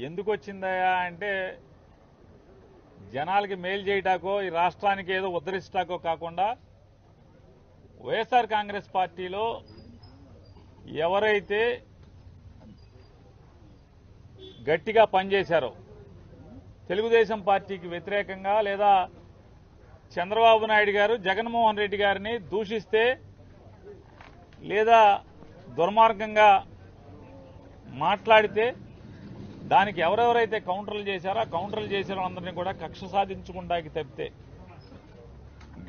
ఎందుకు వచ్చిందయా అంటే జనాలకి మేలు చేయటాకో ఈ రాష్ట్రానికి ఏదో ఉద్ధరిస్తాకో కాకుండా వైఎస్ఆర్ కాంగ్రెస్ పార్టీలో ఎవరైతే గట్టిగా పనిచేశారో తెలుగుదేశం పార్టీకి వ్యతిరేకంగా లేదా చంద్రబాబు నాయుడు గారు జగన్మోహన్ రెడ్డి గారిని దూషిస్తే లేదా దుర్మార్గంగా మాట్లాడితే దానికి ఎవరెవరైతే కౌంటర్లు చేశారో ఆ కౌంటర్లు చేసిన అందరినీ కూడా కక్ష సాధించుకుంటాకి తప్పితే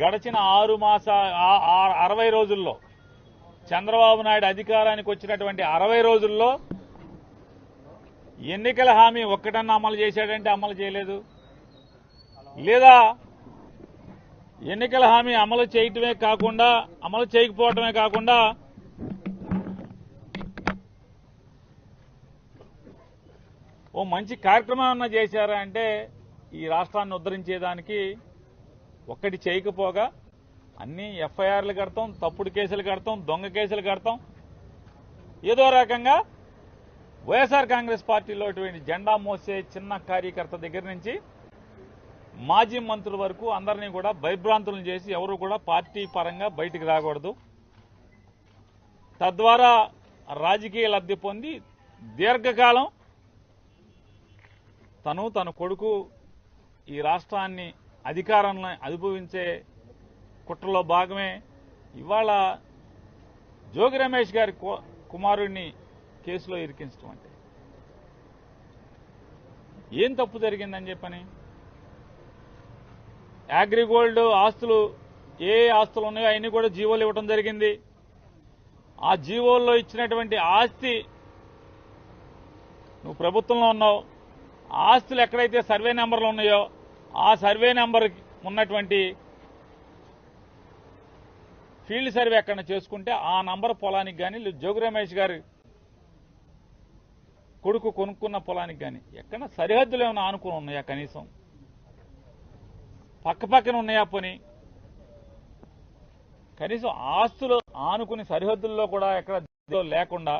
గడిచిన 60 రోజుల్లో చంద్రబాబు నాయుడు అధికారానికి వచ్చినటువంటి 60 రోజుల్లో ఎన్నికల హామీ ఒక్కటన్నా అమలు చేశాడంటే అమలు చేయలేదు, లేదా ఎన్నికల హామీ అమలు చేయటమే కాకుండా అమలు చేయకపోవటమే కాకుండా ఓ మంచి కార్యక్రమం అన్నా చేశారా అంటే ఈ రాష్ట్రాన్ని ఉద్ధరించేదానికి ఒక్కటి చేయకపోగా అన్ని ఎఫ్ఐఆర్లు కడతాం, తప్పుడు కేసులు కడతాం, దొంగ కేసులు కడతాం. ఏదో రకంగా వైఎస్ఆర్ కాంగ్రెస్ పార్టీలో జెండా మోసే చిన్న కార్యకర్త దగ్గర నుంచి మాజీ మంత్రుల వరకు అందరినీ కూడా భయభ్రాంతులను చేసి ఎవరు కూడా పార్టీ పరంగా బయటికి రాకూడదు, తద్వారా రాజకీయ లబ్ధి పొంది దీర్ఘకాలం తన కొడుకు ఈ రాష్ట్రాన్ని అధికారాన్ని అనుభవించే కుట్రలో భాగమే ఇవాళ జోగి రమేష్ గారి కుమారుడిని కేసులో ఇరికించడం. అంటే ఏం తప్పు జరిగిందని చెప్పని అగ్రిగోల్డ్ ఆస్తులు ఏ ఆస్తులు ఉన్నాయో అవన్నీ కూడా జీవోలు ఇవ్వడం జరిగింది. ఆ జీవోల్లో ఇచ్చినటువంటి ఆస్తి నువ్వు ప్రభుత్వంలో ఉన్నావు, ఆస్తులు ఎక్కడైతే సర్వే నెంబర్లు ఉన్నాయో ఆ సర్వే నెంబర్ ఉన్నటువంటి ఫీల్డ్ సర్వే ఎక్కడ చేసుకుంటే ఆ నంబర్ పొలానికి కానీ జోగి రమేష్ గారి కొడుకు కొనుక్కున్న పొలానికి కానీ ఎక్కడ సరిహద్దులు ఏమైనా ఆనుకుని ఉన్నాయా, కనీసం పక్కపక్కన ఉన్నాయా, పోనీ కనీసం ఆస్తులు ఆనుకుని సరిహద్దుల్లో కూడా ఎక్కడ లేకుండా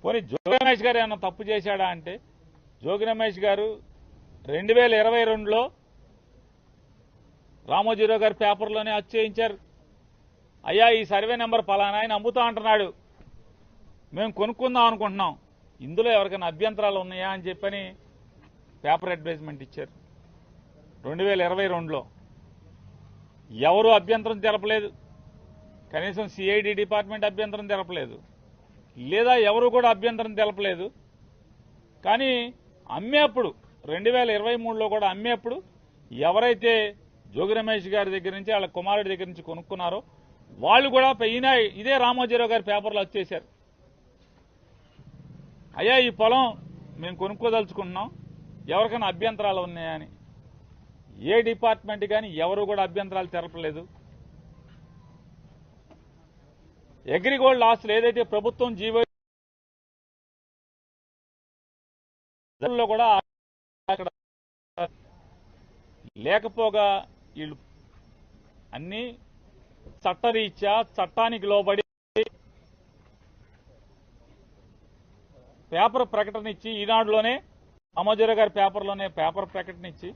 పోనీ జోగి రమేష్ గారు ఏమైనా తప్పు చేశాడా అంటే జోగి రమేష్ గారు 2022లో రామోజీరావు గారి పేపర్లోనే అచ్చేయించారు. అయ్యా ఈ సర్వే నెంబర్ పలానా ఆయన అమ్ముతా అంటున్నాడు, మేము కొనుక్కుందాం అనుకుంటున్నాం, ఇందులో ఎవరికైనా అభ్యంతరాలు ఉన్నాయా అని చెప్పని పేపర్ అడ్వర్టైజ్మెంట్ ఇచ్చారు. 2022లో ఎవరు అభ్యంతరం తెలపలేదు, కనీసం సిఐడి డిపార్ట్మెంట్ అభ్యంతరం తెలపలేదు, లేదా ఎవరు కూడా అభ్యంతరం తెలపలేదు. కానీ అమ్మేప్పుడు 2023లో కూడా అమ్మేప్పుడు ఎవరైతే జోగి రమేష్ గారి దగ్గర నుంచి వాళ్ళ కుమారుడి దగ్గర నుంచి కొనుక్కున్నారో వాళ్ళు కూడా ఇదే రామోజీరావు గారి పేపర్లో వచ్చేశారు. అయ్యా ఈ పొలం మేము కొనుక్కోదలుచుకుంటున్నాం, ఎవరికైనా అభ్యంతరాలు ఉన్నాయని ఏ డిపార్ట్మెంట్ కానీ ఎవరు కూడా అభ్యంతరాలు తెలపలేదు. అగ్రిగోల్డ్ ఆస్తులు ఏదైతే ప్రభుత్వం జీవో కూడా అక్కడ లేకపోగా వీళ్ళు అన్ని చట్టరీత్యా చట్టానికి లోబడి పేపర్ ప్రకటన ఇచ్చి ఈనాడులోనే రామోజీరావు గారి పేపర్లోనే పేపర్ ప్రకటన ఇచ్చి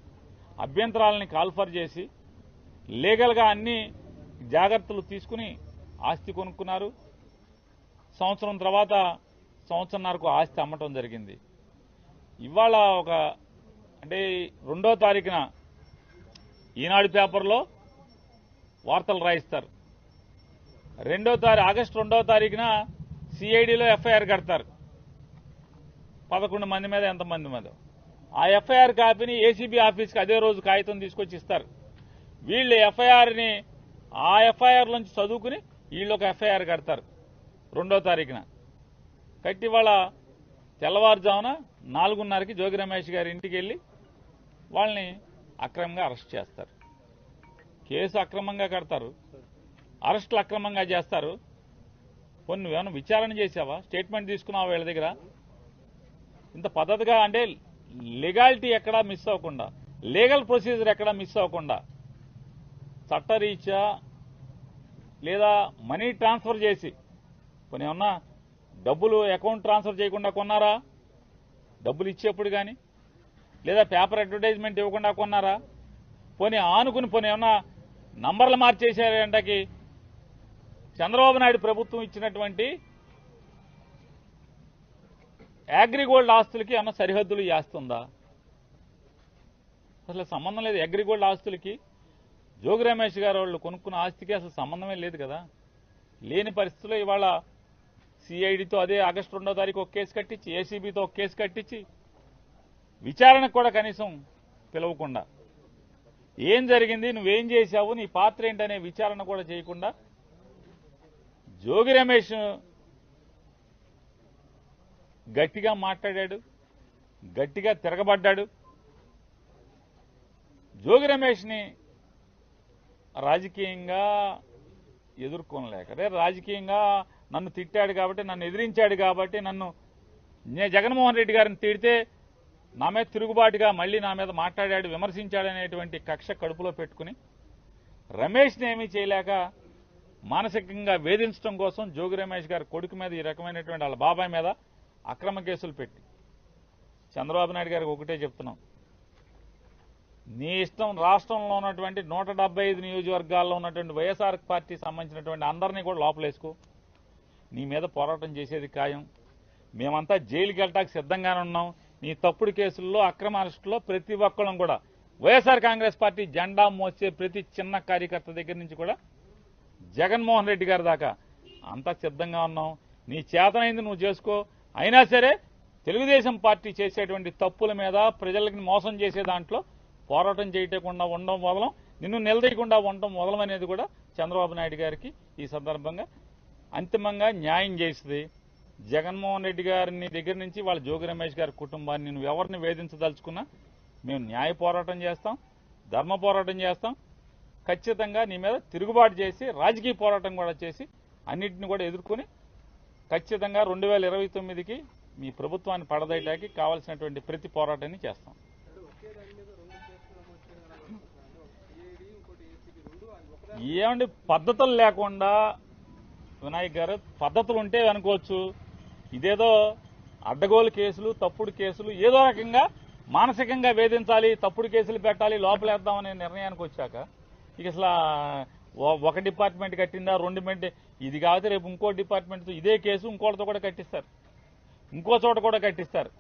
అభ్యంతరాలని కాల్ఫర్ చేసి లీగల్గా అన్ని జాగ్రత్తలు తీసుకుని ఆస్తి కొనుక్కున్నారు. సంవత్సరం తర్వాత సంవత్సరంన్నరకు ఆస్తి అమ్మటం జరిగింది. ఇవాళ అంటే 2వ తారీఖున ఈనాడు పేపర్లో వార్తలు రాయిస్తారు, ఆగస్టు 2వ తారీఖున సిఐడిలో ఎఫ్ఐఆర్ కడతారు 11 మంది మీద ఎంతమంది మీద. ఆ ఎఫ్ఐఆర్ కాపీని ఏసీబీ ఆఫీస్కి అదే రోజు కాగితం తీసుకొచ్చి ఇస్తారు. వీళ్ళు ఆ ఎఫ్ఐఆర్ నుంచి చదువుకుని వీళ్ళు ఒక ఎఫ్ఐఆర్ కడతారు 2వ తారీఖున. కట్టి వాళ్ళ తెల్లవారుజామున 4:30కి జోగి రమేష్ గారి ఇంటికి వెళ్లి వాళ్ళని అక్రమంగా అరెస్ట్ చేస్తారు. కేసు అక్రమంగా కడతారు, అరెస్టులు అక్రమంగా చేస్తారు. కొన్ని నువ్వేమైనా విచారణ చేసావా, స్టేట్మెంట్ తీసుకున్నావా వీళ్ళ దగ్గర? ఇంత పద్ధతిగా అంటే లీగాలిటీ ఎక్కడా మిస్ అవ్వకుండా, లీగల్ ప్రొసీజర్ ఎక్కడా మిస్ అవ్వకుండా చట్టరీత్యా లేదా మనీ ట్రాన్స్ఫర్ చేసి కొన్ని ఏమన్నా డబ్బులు అకౌంట్ ట్రాన్స్ఫర్ చేయకుండా కొన్నారా? డబ్బులు ఇచ్చేప్పుడు కానీ లేదా పేపర్ అడ్వర్టైజ్మెంట్ ఇవ్వకుండా కొన్నారా? పోనీ ఆనుకుని పోనీ ఏమన్నా నంబర్లు మార్చేశారంటకి చంద్రబాబు నాయుడు ప్రభుత్వం ఇచ్చినటువంటి అగ్రిగోల్డ్ ఆస్తులకి ఏమన్నా సరిహద్దులు చేస్తుందా? అసలు సంబంధం లేదు. అగ్రిగోల్డ్ ఆస్తులకి జోగి రమేష్ గారు వాళ్ళు కొనుక్కున్న ఆస్తికి అసలు సంబంధమే లేదు కదా. లేని పరిస్థితుల్లో ఇవాళ సిఐడితో అదే ఆగస్టు 2వ తారీఖు ఒక కేసు కట్టించి, ఏసీబీతో ఒక కేసు కట్టించి, విచారణకు కూడా కనీసం పిలవకుండా ఏం జరిగింది, నువ్వేం చేశావు, నీ పాత్ర ఏంటనే విచారణ కూడా చేయకుండా జోగి రమేష్ గట్టిగా మాట్లాడాడు, గట్టిగా తిరగబడ్డాడు. జోగి రమేష్ని రాజకీయంగా ఎదుర్కొనలేక, రాజకీయంగా నన్ను తిట్టాడు కాబట్టి, నన్ను ఎదిరించాడు కాబట్టి, జగన్మోహన్ రెడ్డి గారిని తిడితే నా మీద తిరుగుబాటుగా మళ్లీ నా మీద మాట్లాడాడు, విమర్శించాడనేటువంటి కక్ష కడుపులో పెట్టుకుని రమేష్ని ఏమీ చేయలేక మానసికంగా వేధించడం కోసం జోగి రమేష్ గారి కొడుకు మీద ఈ రకమైనటువంటి వాళ్ళ బాబాయ్ మీద అక్రమ కేసులు పెట్టి, చంద్రబాబు నాయుడు గారికి ఒకటే చెప్తున్నాం, నీ ఇష్టం రాష్ట్రంలో ఉన్నటువంటి 175 నియోజకవర్గాల్లో ఉన్నటువంటి వైఎస్ఆర్ పార్టీ సంబంధించినటువంటి అందరినీ కూడా లోపలేసుకో, నీ మీద పోరాటం చేసేది ఖాయం. మేమంతా జైలుకి వెళ్ళటానికి సిద్ధంగానే ఉన్నాం. నీ తప్పుడు కేసుల్లో, అక్రమ అరెస్టుల్లో ప్రతి ఒక్కళ్ళం కూడా వైఎస్ఆర్ కాంగ్రెస్ పార్టీ జెండా మోసే ప్రతి చిన్న కార్యకర్త దగ్గర నుంచి కూడా జగన్మోహన్ రెడ్డి గారి దాకా అంతా సిద్ధంగా ఉన్నాం. నీ చేతనైంది నువ్వు చేసుకో. అయినా సరే తెలుగుదేశం పార్టీ చేసేటువంటి తప్పుల మీద, ప్రజలకు మోసం చేసే దాంట్లో పోరాటం చేయకుండా ఉండడం మొదలం, నిన్ను నిలదీయకుండా ఉండడం మొదలం అనేది కూడా చంద్రబాబు నాయుడు గారికి ఈ సందర్భంగా అంతిమంగా న్యాయం చేస్తుంది. జగన్మోహన్ రెడ్డి గారిని దగ్గర నుంచి వాళ్ళ జోగి రమేష్ గారి కుటుంబాన్ని నువ్వు ఎవరిని వేధించదలుచుకున్నా మేము న్యాయ పోరాటం చేస్తాం, ధర్మ పోరాటం చేస్తాం. ఖచ్చితంగా నీ మీద తిరుగుబాటు చేసి రాజకీయ పోరాటం కూడా చేసి అన్నింటిని కూడా ఎదుర్కొని ఖచ్చితంగా 2029కి మీ ప్రభుత్వాన్ని పడదయటానికి కావాల్సినటువంటి ప్రతి పోరాటాన్ని చేస్తాం. ఏమండి పద్ధతులు లేకుండా వినాయక్ గారు, పద్ధతులు ఉంటే అనుకోవచ్చు, ఇదేదో అడ్డగోలు కేసులు, తప్పుడు కేసులు, ఏదో రకంగా మానసికంగా వేధించాలి, తప్పుడు కేసులు పెట్టాలి, లోపలేద్దామనే నిర్ణయానికి వచ్చాక ఇక అసలు ఒక డిపార్ట్మెంట్ కట్టిందా, 2 ఇది కాదు రేపు ఇంకో డిపార్ట్మెంట్తో ఇదే కేసు ఇంకోటితో కూడా కట్టిస్తారు, ఇంకో చోట కూడా కట్టిస్తారు.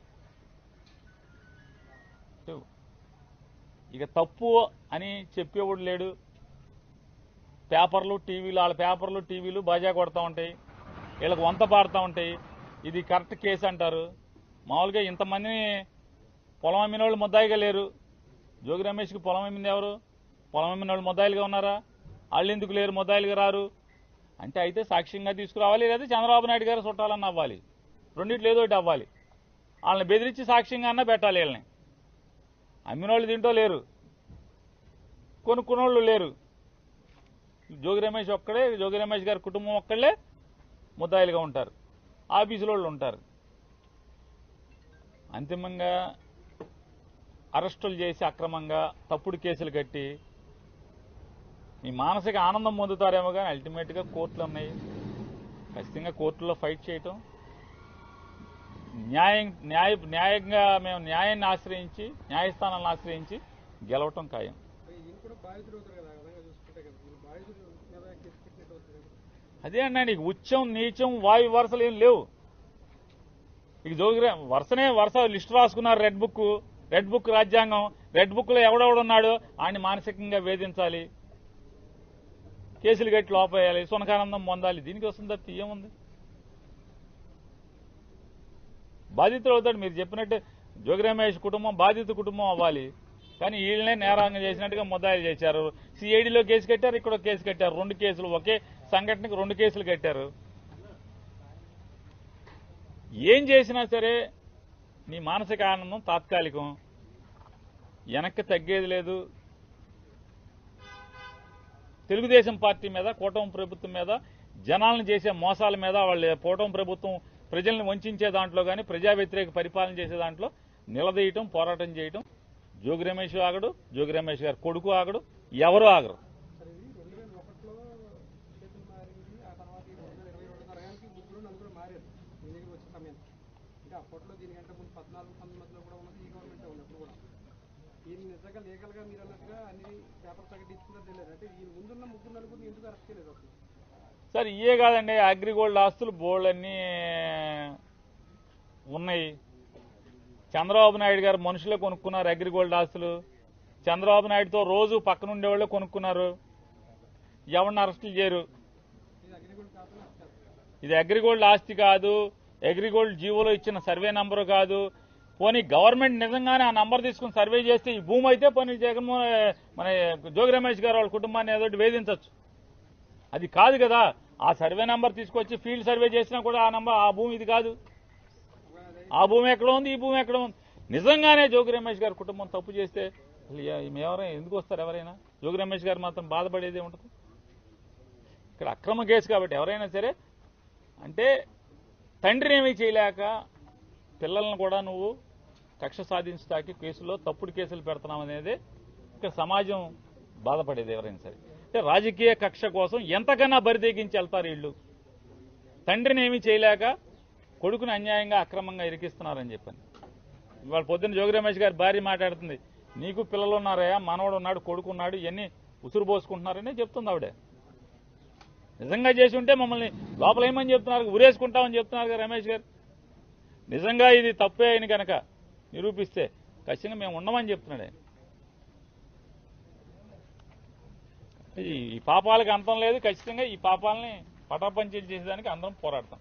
ఇక తప్పు అని చెప్పేవాడు లేడు. పేపర్లు టీవీలు, వాళ్ళ పేపర్లు టీవీలు బాజా కొడతా ఉంటాయి, వీళ్ళకి వంత పాడుతూ ఉంటాయి. ఇది కరెక్ట్ కేసు అంటారు. మామూలుగా ఇంతమందిని పొలం అమ్మిన వాళ్ళు ముద్దాయిగా లేరు. జోగి రమేష్కి పొలం అమ్మింది ఎవరు? పొలం అమ్మిన వాళ్ళు ముద్దాయిలుగా ఉన్నారా? వాళ్ళు ఎందుకు లేరు, ముద్దాయిలుగా రారు అంటే అయితే సాక్ష్యంగా తీసుకురావాలి, లేదా చంద్రబాబు నాయుడు గారు చుట్టాలన్న అవ్వాలి, రెండింటిలో ఏదో ఒకటి అవ్వాలి. వాళ్ళని బెదిరించి సాక్ష్యంగా అన్నా పెట్టాలి. వీళ్ళని అమ్మినోళ్ళు దీంట్లో లేరు, కొనుక్కున్నోళ్ళు లేరు. జోగి రమేష్ ఒక్కడే, జోగి రమేష్ గారి కుటుంబం ఒక్కళ్ళే ముద్దాయిలుగా ఉంటారు, ఆఫీసులో ఉంటారు. అంతిమంగా అరెస్టులు చేసి అక్రమంగా తప్పుడు కేసులు కట్టి మీ మానసిక ఆనందం పొందుతారేమో కానీ అల్టిమేట్గా కోర్టులు ఉన్నాయి. ఖచ్చితంగా కోర్టులో ఫైట్ చేయటం, న్యాయంగా మేము న్యాయాన్ని ఆశ్రయించి, న్యాయస్థానాలను ఆశ్రయించి గెలవటం ఖాయం. అదే అన్నా, నీకు ఉచ్చం నీచం వాయు వరుసలు ఏం లేవు. ఇక జోగి వరుస లిస్టు రాసుకున్నారు. రెడ్ బుక్ రాజ్యాంగం, రెడ్ బుక్ లో ఎవడెవడున్నాడు ఆయన్ని మానసికంగా వేధించాలి, కేసులు కట్టి లోపేయాలి, సునకానందం పొందాలి. దీనికి వస్తుంది తప్ప ఏముంది? బాధితులు అవుతాడు. మీరు చెప్పినట్టు జోగి రమేష్ కుటుంబం బాధిత కుటుంబం అవ్వాలి, కానీ వీళ్ళనే నేరాంగం చేసినట్టుగా ముద్దాయిలు చేశారు. సిఐడిలో కేసు కట్టారు, ఇక్కడ కేసు కట్టారు. 2 కేసులు, ఒకే సంఘటనకు 2 కేసులు కట్టారు. ఏం చేసినా సరే నీ మానసిక ఆనందం తాత్కాలికం, వెనక్కి తగ్గేది లేదు. తెలుగుదేశం పార్టీ మీద, కూటమి ప్రభుత్వం మీద, జనాలను చేసే మోసాల మీద, వాళ్ళ కూటమి ప్రభుత్వం ప్రజల్ని వంచే దాంట్లో కానీ, ప్రజా వ్యతిరేక పరిపాలన చేసే దాంట్లో నిలదీయటం, పోరాటం చేయటం జోగి రమేష్ ఆగడు, జోగి రమేష్ గారు కొడుకు ఆగడు, ఎవరు ఆగరు. అప్పట్లో దీనికంటే ముందు 14-19లో కూడా ఉన్నది ఈ గవర్నమెంట్ ఉంది అప్పుడు కూడా. ఈయన నిజంగా లీగల్ గా మీరు అన్నట్టుగా అన్ని పేపర్ ప్రకటించిందో తెలియదు. అంటే ఈయన ముందున్న 3 ఎందుకు అరెస్ట్ చేయలేదు అసలు? సార్ ఇయే కాదండి, అగ్రిగోల్డ్ ఆస్తులు బోల్డన్నీ ఉన్నాయి. చంద్రబాబు నాయుడు గారు మనుషులే కొనుక్కున్నారు అగ్రిగోల్డ్ ఆస్తులు. చంద్రబాబు నాయుడుతో రోజు పక్కన ఉండేవాళ్ళే కొనుక్కున్నారు. ఎవరిని అరెస్టులు చేయరు. ఇది అగ్రిగోల్డ్ ఆస్తి కాదు, అగ్రిగోల్డ్ జీవోలో ఇచ్చిన సర్వే నంబరు కాదు. పోనీ గవర్నమెంట్ నిజంగానే ఆ నంబర్ తీసుకుని సర్వే చేస్తే ఈ భూమి అయితే పోనీ జగన్మోహన్ మన జోగి రమేష్ గారు వాళ్ళ కుటుంబాన్ని ఏదో వేధించవచ్చు. అది కాదు కదా. ఆ సర్వే నంబర్ తీసుకొచ్చి ఫీల్డ్ సర్వే చేసినా కూడా ఆ భూమి ఇది కాదు. ఆ భూమి ఎక్కడ ఉంది, ఈ భూమి ఎక్కడ ఉంది. నిజంగానే జోగి రమేష్ గారి కుటుంబం తప్పు చేస్తే ఎవరైనా ఎందుకు వస్తారు? ఎవరైనా జోగి రమేష్ గారు మాత్రం బాధపడేదే ఉంటుంది. ఇక్కడ అక్రమ కేసు కాబట్టి ఎవరైనా సరే అంటే తండ్రిని ఏమీ చేయలేక పిల్లలను కూడా నువ్వు కక్ష సాధించడానికి కేసులో తప్పుడు కేసులు పెడుతున్నావు అనేది ఇక్కడ సమాజం బాధపడేది ఎవరైనా సరే. అంటే రాజకీయ కక్ష కోసం ఎంతకన్నా బరితెగించి వెళ్తారు వీళ్ళు. తండ్రిని ఏమీ చేయలేక కొడుకుని అన్యాయంగా అక్రమంగా ఇరికిస్తున్నారని చెప్పని ఇవాళ పొద్దున్న జోగి రమేష్ గారి భార్య మాట్లాడుతుంది. నీకు పిల్లలు ఉన్నారయ్యా, మనవడు ఉన్నాడు, కొడుకు ఉన్నాడు, ఇవన్నీ ఉసురు పోసుకుంటున్నారని చెప్తుంది ఆవిడ. నిజంగా చేసి ఉంటే మమ్మల్ని లోపల ఏమని చెప్తున్నారు, ఉరేసుకుంటామని చెప్తున్నారు కదా రమేష్ గారు. నిజంగా ఇది తప్పే అని కనుక నిరూపిస్తే ఖచ్చితంగా మేము ఉండమని చెప్తున్నాడు ఆయన. ఈ పాపాలకు అంతం లేదు. ఖచ్చితంగా ఈ పాపాలని పటాపంచలు చేసేదానికి అందరం పోరాడతాం.